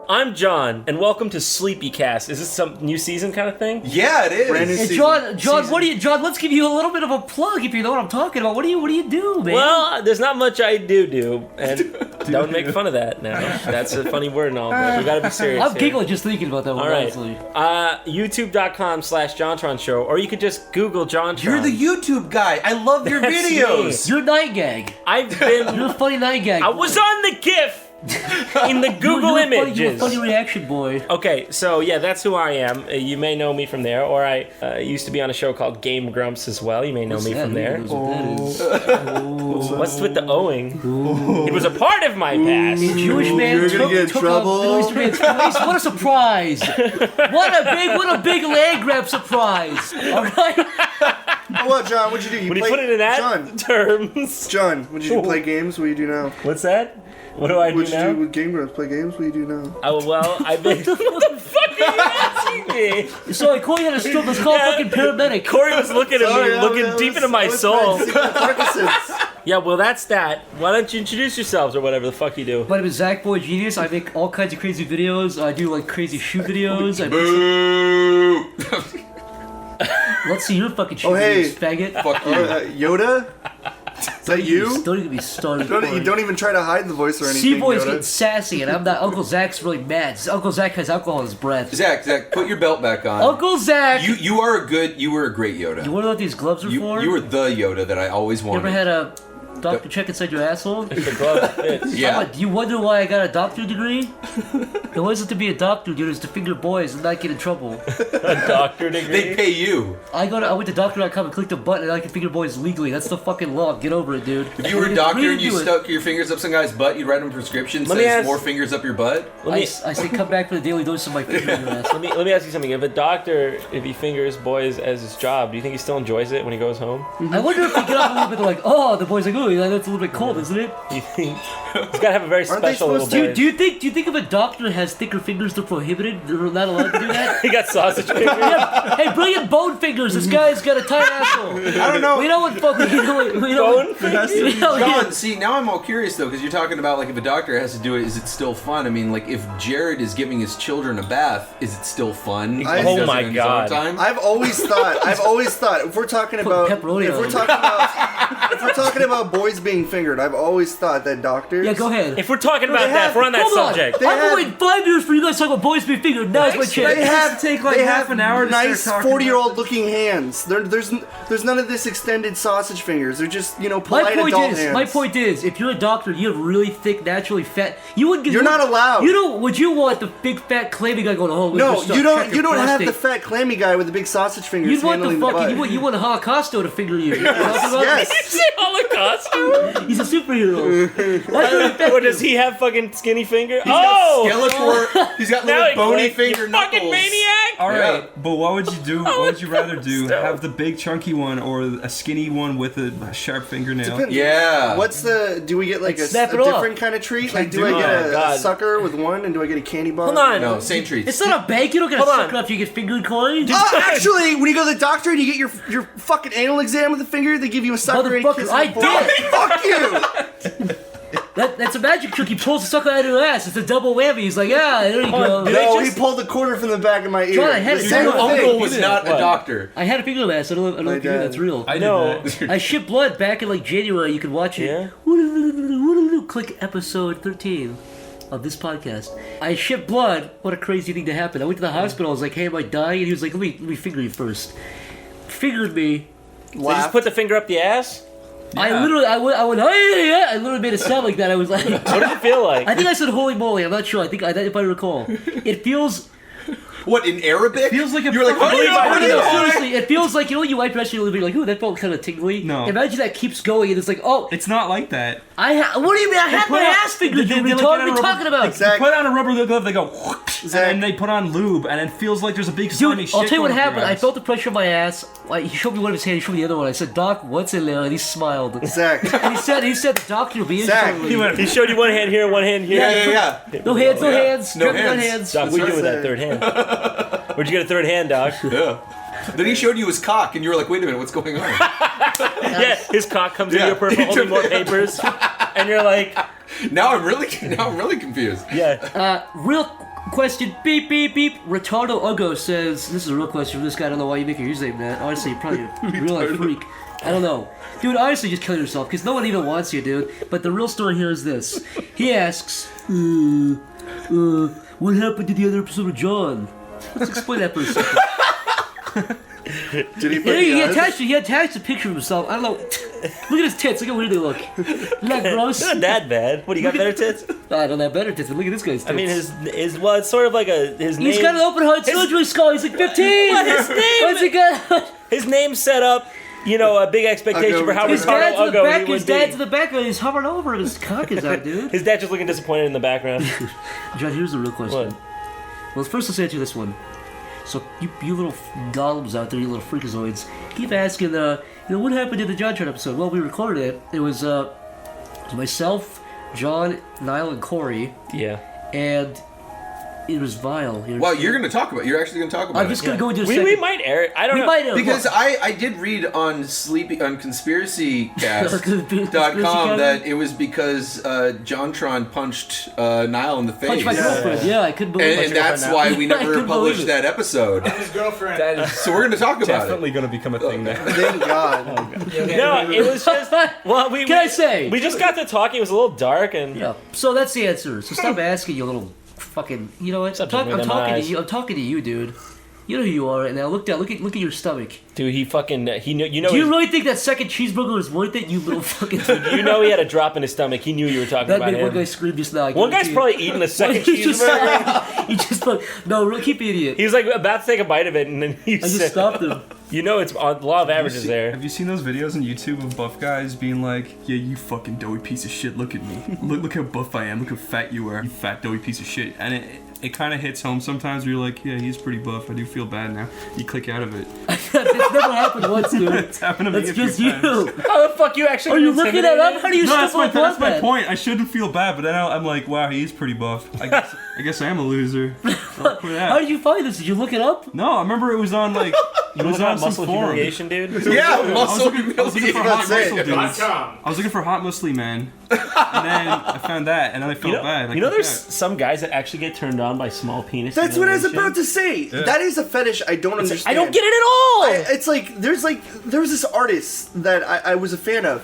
I'm John, and welcome to SleepyCast. Is this some new season kind of thing? Yeah, it is. Brand new season. John, what do you? John, let's give you a little bit of a plug if you know what I'm talking about. What do you do, man? Well, there's not much I do, and don't make fun of that now. That's a funny word and all, but we gotta be serious. I'm here. giggling just thinking about that one. All right, Honestly. YouTube.com/JonTron show, or you could just Google JonTron. You're the YouTube guy. I love your That's videos. You're night gag. I've been. You're a funny night gag. I was on the GIF in the Google images. You're a funny reaction boy. Okay, so yeah, that's who I am. You may know me from there, or I used to be on a show called Game Grumps as well. You may know me from there. What's with the owing? It was a part of my past. The Jewish man You're gonna get in took trouble. a Middle Eastern man's place. What a surprise! What a big land grab surprise! All right. Oh, well, John, what'd you do? When you put it in that terms. John, what'd you do? Play games? What do you do now? What's that? What do I do What'd you now? do with Game Grumps? Play games? What do you do now? Oh, well, I've been... What the fuck are you asking me? Sorry, Corey had a stroke. Let's call fucking paramedic. Corey was looking at me, looking deep into my soul. Parkinson's. Yeah, well, that's that. Why don't you introduce yourselves or whatever the fuck you do? My name is Zach Boy Genius. I make all kinds of crazy videos. I do like crazy shoe videos. Boo! Let's see your fucking shoe Oh, hey. videos, faggot. Fuck you. Yoda? Is that you? Don't even get me started. You don't even try to hide the voice or anything, C-Boy's Yoda. getting sassy, and I'm not. Uncle Zach's really mad. Uncle Zach has alcohol in his breath. Zach, put your belt back on. Uncle Zach! You were a great Yoda. You wonder what these gloves are for? You were the Yoda that I always You wanted. ever had a doctor check inside your asshole? The glove fits. Yeah. Do you wonder why I got a doctorate degree? It wasn't to be a doctor, dude. It's to finger boys and not get in trouble. A doctor degree? They pay you. I went to doctor.com and clicked a button and I can finger boys legally. That's the fucking law. Get over it, dude. If you were a doctor and you do it. stuck your fingers up some guy's butt, you'd write him a prescription Let me says ask- more fingers up your butt. I say come back for the daily dose of my finger in your ass. Let me ask you something. If a doctor, if he fingers boys as his job, do you think he still enjoys it when he goes home? I wonder if they get off a little bit, they're like, oh, the boy's like, oh, that's a little bit cold, isn't it? You think he's got to have a very Aren't they special little supposed boy? Do you think if a doctor has thicker fingers, they're prohibited? They're not allowed to do that? He got sausage fingers. Yeah. Hey, brilliant bone fingers. This guy's got a tight asshole. I don't know. We know what fucking Bone fingers? John, see, now I'm all curious though, because you're talking about like if a doctor has to do it, is it still fun? I mean, like if Jared is giving his children a bath, is it still fun? I- He does Oh it my in his God. own time? I've always thought if we're talking about pepperoni on it. if we're talking about boys being fingered, I've always thought that doctors. Yeah, go ahead. If we're talking about They that, have- if we're on that Hold on. subject. They I've have- been waiting 5 years for you guys to talk about boys being fingered. Now's my They chance. have take, like, they half have an hour to start nice talking 40-year-old looking hands. There's none of this extended sausage fingers. They're just polite adult hands. My point is, if you're a doctor, you have really thick, naturally fat. You wouldn't. You're not allowed. You don't. Would you want the big fat clammy guy going? Oh, No, let's you check don't. your You don't have prostate." the fat clammy guy with the big sausage fingers You'd want the handling fucking. butt. You want a Holocausto to finger you. You know what I'm talking about? Yes. Say Holocaust? He's a superhero. That's really fat. Or does he have fucking skinny finger? Oh! Skeletor. He's got Now little he bony clicked. finger You knuckles. fucking maniac! All right, Yeah. but what would you do? What would you rather do? Stop. Have the big chunky one or a skinny one with a sharp fingernail? Depends. Yeah. What's the? Do we get like Let's a snap it off. different kind of treat? Like, do I do get it. Oh, a God. sucker with one, and do I get a candy bar? Hold on. No, same treats. It's not a bank. You don't get a Hold on. sucker after you get fingered, Corey. Actually, when you go to the doctor and you get your fucking anal exam with the finger, they give you a sucker and a Motherfucker, kiss. I on the forehead. did. Fuck you! That's a magic trick. He pulls the sucker out of your ass. It's a double whammy. He's like, ah, there you go. Did I No, just- he pulled the quarter from the back of my ear. John, I had The it. same Your Your thing. uncle was not What? a doctor. I had a finger last. I don't know if you knew that's real. I No. did I shipped blood back in like January. You could watch it. Yeah? Click episode 13 of this podcast. I shipped blood. What a crazy thing to happen. I went to the hospital. I was like, hey, am I dying? And he was like, let me finger you first. Fingered me. They just put the finger up the ass? I Yeah. literally, I went, hey, yeah. I literally made it sound like that. I was like, What does it feel like? I think I said holy moly. I'm not sure. I think, if I recall. It feels... What, in Arabic? Feels like a You were like, fucking- Seriously, it feels like, you know when you wipe your ass and you're like, ooh, that felt kind of tingly? No. Imagine that keeps going and it's like, oh, It's not like that. what do you mean? I had my ass fingered, you They look retard. at What are a you talking rubber- about? Zach. They put on a rubber glove, they go, and Zach. then they put on lube, and it feels like there's a big slimy Dude, shit I'll tell you what going up your happened. I ass. felt the pressure on my ass. He showed me one of his hands. He showed me the other one. I said, Doc, what's in there? And he smiled. Zach. And he said, the doctor will be in Zach, shortly. He showed you one hand here and one hand here. Yeah. No hands, no Yeah. hands. No Strap on hands. hands. Doc, what you do with that Say. third hand? Where'd you get a third hand, Doc? Yeah. Then he showed you his cock, and you were like, wait a minute, what's going on? Yeah, his cock comes into Yeah. your purple holding more papers, and you're like, Now I'm really confused. Yeah. Real question, beep, beep, beep. Retardo Ugo says, this is a real question from this guy. I don't know why you make your username that. Honestly, you're probably a real life freak. I don't know. Dude, honestly, just kill yourself, because no one even wants you, dude. But the real story here is this. He asks, what happened to the other episode of John? Let's explain that for a second. Did he put He attached a picture of himself. I don't know. Look at his tits. Look how weird they look. Isn't that gross? Not that bad. What, you got better tits? I don't have better tits, but look at this guy's tits. I mean, his well, it's sort of like his name. He's got an open heart surgery skull. He's like 15. What, his name? What's he got? His name's set up, a big expectation for how His Ricardo dad's in the Ugo back. he would His dad's in the back. He's hovering over him. His cock is out, dude. His dad's just looking disappointed in the background. John, here's the real question. What? Well, first let's answer this one. So you little golems out there, you little freakazoids, keep asking, what happened to the JonTron episode? Well, we recorded it. It was myself, John, Niall, and Corey. Yeah. And it was vile. Well, you're actually going to talk about it. I'm just going to go into a We second. might air it. I don't know. Might have. Because I did read on conspiracycast.com that it was because Jon Tron punched Niall in the face. Punched my girlfriend. Yeah, I couldn't believe it. And that's why we I never couldn't published believe it. that episode. His girlfriend. That is So we're going to talk about definitely it. going to become a thing now. Thank God. No, it was just. Well, Can I say? We just got to talking. It was a little dark and. Yeah. So that's the answer. So stop asking, you little fucking. You know what? Stop I'm looking at my talking to eyes. you. I'm talking to you, dude. You know who you are right now. Look down. Look at your stomach. Dude, he fucking. He knew. Do you really think that second cheeseburger was worth it? You little fucking. You know he had a drop in his stomach. He knew you were talking That about made one him. guy scream just now. I One guy's guarantee probably eating the second you. He just cheeseburger. he just like no. Keep the idiot. He was like about to take a bite of it, and then he I just said, stopped him. "You know, it's on law of averages there." Have you seen those videos on YouTube of buff guys being like, "Yeah, you fucking doughy piece of shit. Look at me. Look how buff I am. Look how fat you are. You fat doughy piece of shit." And it kind of hits home sometimes where you're like, "Yeah, he's pretty buff. I do feel bad now." You click out of it. It's never happened once, dude. It's happened to me That's a few just you. times. How the fuck you actually? Are you looking that up? How do you No, that's step my, on that's my that? point. I shouldn't feel bad, but then I'm like, wow, he's pretty buff. I guess I am a loser. I'll quit How that. did you find this? Did you look it up? No, I remember it was on like You was was on on some muscle forum. humiliation, dude. Yeah, I was muscle looking for humiliation. hot That's it. muscle dudes. Tom. I was looking for hot muscly man, and then I found that, and then I felt bad. You know, there's some guys that actually get turned on by small penis. That's what I was humiliation. about to say. That is a fetish I don't understand. I don't get it at all. It's like there was this artist that I was a fan of,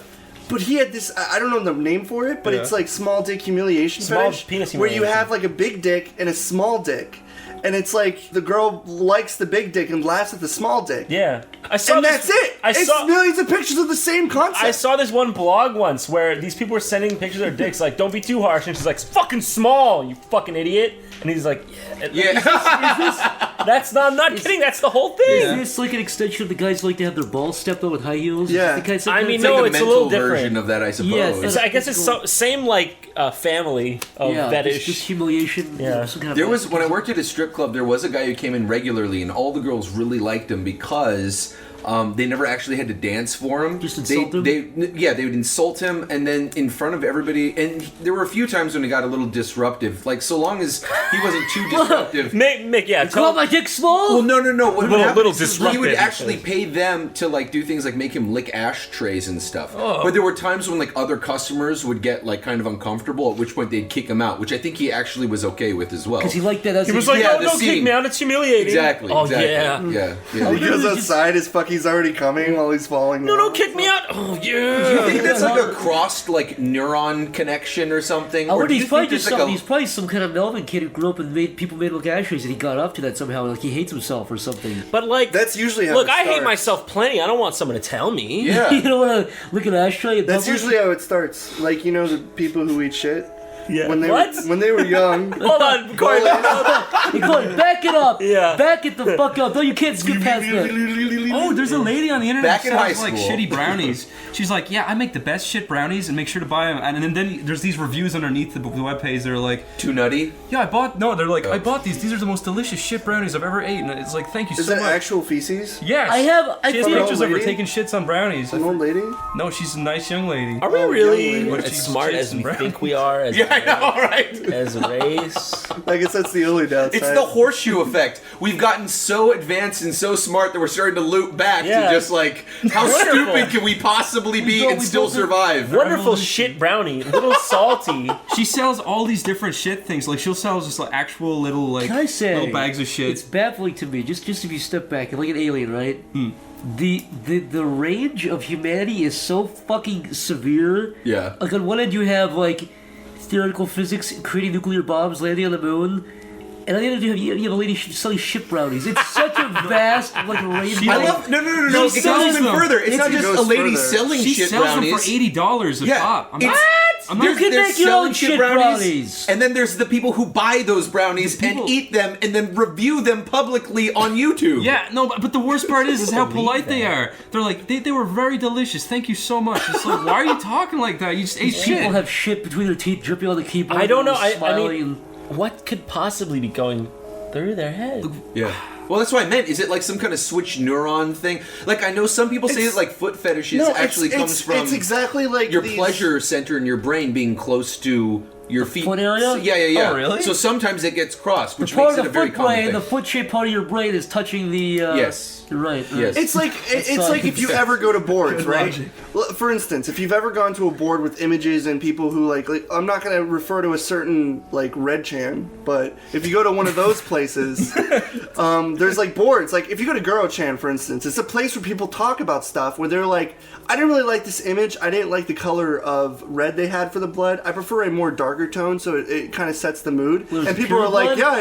but he had this I don't know the name for it, but Yeah. it's like small dick humiliation Small fetish, penis where you humiliation. have like a big dick and a small dick, and it's like the girl likes the big dick and laughs at the small dick. Yeah, I saw. And this- that's it. It's millions of pictures of the same concept. I saw this one blog once where these people were sending pictures of their dicks, like, "Don't be too harsh," and she's like, "It's fucking small, you fucking idiot," and he's like, Yeah. "That's not. I'm not kidding. That's the whole thing." Is this like an extension of the guys who like to have their balls stepped on with high heels? Yeah. Is the kind of I mean, It's no, like it's the a little mental different. version of that, I suppose. Yes, I guess it's same like family of yeah, fetish. just humiliation. Yeah. Some kind of There was when I worked at a strip club. There was a guy who came in regularly, and all the girls really liked him because they never actually had to dance for him. Just insult him? They would insult him, and then in front of everybody. And there were a few times when he got a little disruptive. Like so long as he wasn't too disruptive. Mick, yeah, Call my dick small? Well, no. What would happen little is disruptive, he would he actually says. pay them to like do things like make him lick ashtrays and stuff. Oh. But there were times when like other customers would get like kind of uncomfortable, at which point they'd kick him out, which I think he actually was okay with as well. Because he liked that. He was like, Yeah, "Oh, the don't kick scene. me out. It's humiliating." Exactly. Oh exactly. yeah. Yeah. He goes outside, his fucky's already coming while he's falling. No, don't kick me out. Oh I yeah. think that's like a crossed like neuron connection or something. I Or wonder do he's you probably think just there's like he's probably some kind of Melvin kid who grew up and people made look ashtrays and he got up to that somehow. Like he hates himself or something. But like, That's usually how look, it I hate starts. myself plenty. I don't want someone to tell me. Yeah. You don't want to look at an ashtray. In That's public? usually how it starts. Like you know the people who eat shit Yeah. when they What? were when they were young. Hold on, Corey. Hey, Corey, back it up. Yeah. Back it the fuck up. No, you can't skip past that. Oh, there's a lady on the internet Back who in high sells like school. shitty brownies. She's like, yeah, I make the best shit brownies and make sure to buy them. And then there's these reviews underneath the webpage that are like, too nutty. yeah, they're like, I bought these. These are the most delicious shit brownies I've ever ate. And it's like, thank you Is so that much. actual feces? Yes. I She has From an pictures old of her lady? taking shits on brownies. An old lady? No, she's a nice young lady. Are we Oh, really young lady. as She's smart as chasing we brown. think we are as, Yeah, I know, right? as a race? I guess that's the only downside. It's the horseshoe effect. We've gotten so advanced and so smart that we're starting to lose float back Yeah. to just like, how stupid can we possibly be and still survive? Wonderful shit brownie, a little salty. She sells all these different shit things. Like she'll sell just like actual little like Can I say, little bags of shit. it's baffling to me. Just if you step back and like an alien, right? The range of humanity is so fucking severe. Yeah. Like on one end you have like theoretical physics creating nuclear bombs landing on the moon. And on the other end you have a lady selling ship brownies. It's such a vast like range. I love no. She It goes sells even them. further. It's not just goes a lady further. selling She shit sells brownies. them for $80 a Yeah, pop. I'm it's- not, You can They're make your selling own shit brownies. and then there's the people who buy those brownies people- and eat them and then review them publicly on YouTube. Yeah, no, but the worst part is how polite they are. They're like, they were very delicious. Thank you so much. It's like, why are you talking like that? You just ate People shit. have shit between their teeth dripping on the keyboard. I don't know. and I smiling. mean, what could possibly be going through their head? Yeah. Well, that's what I meant. Is it like some kind of switch neuron thing? Like, I know some people say that, like, foot fetishes actually comes from It's exactly like your these- pleasure center in your brain being close to your feet. foot area? So, yeah. Oh, really? So sometimes it gets crossed, which Part makes of it the a very foot common brain, thing. the foot-shaped part of your brain is touching the. Yes. You're right. Yes. It's like if you ever go to boards, right? For instance, if you've ever gone to a board with images and people who like I'm not going to refer to a certain like Red Chan, but if you go to one of those places, there's like boards. Like if you go to Guro Chan, for instance, it's a place where people talk about stuff where they're like, I didn't really like this image. I didn't like the color of red they had for the blood. I prefer a more darker tone, so it kind of sets the mood. Was And it people pure are like, blood? yeah, I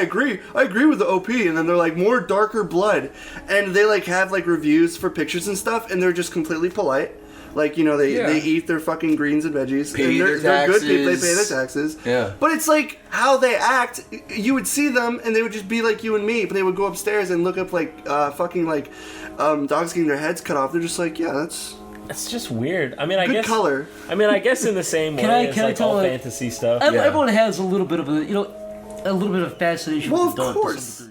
agree with the OP. And then they're like, more darker blood. And they like have like reviews for pictures and stuff, and they're just completely polite. Like, you know, they eat their fucking greens and veggies. Pay and their they're good people, they taxes. pay their taxes. Yeah. But it's like how they act, you would see them and they would just be like you and me, but they would go upstairs and look up like fucking like dogs getting their heads cut off. They're just like, yeah, that's It's just weird. I mean, I good guess color. I mean, I guess in the same way Can I- as can I like tell all a- fantasy stuff. Yeah. Everyone has a little bit of a, a little bit of fascination Well, with the of dark. to course. some degree.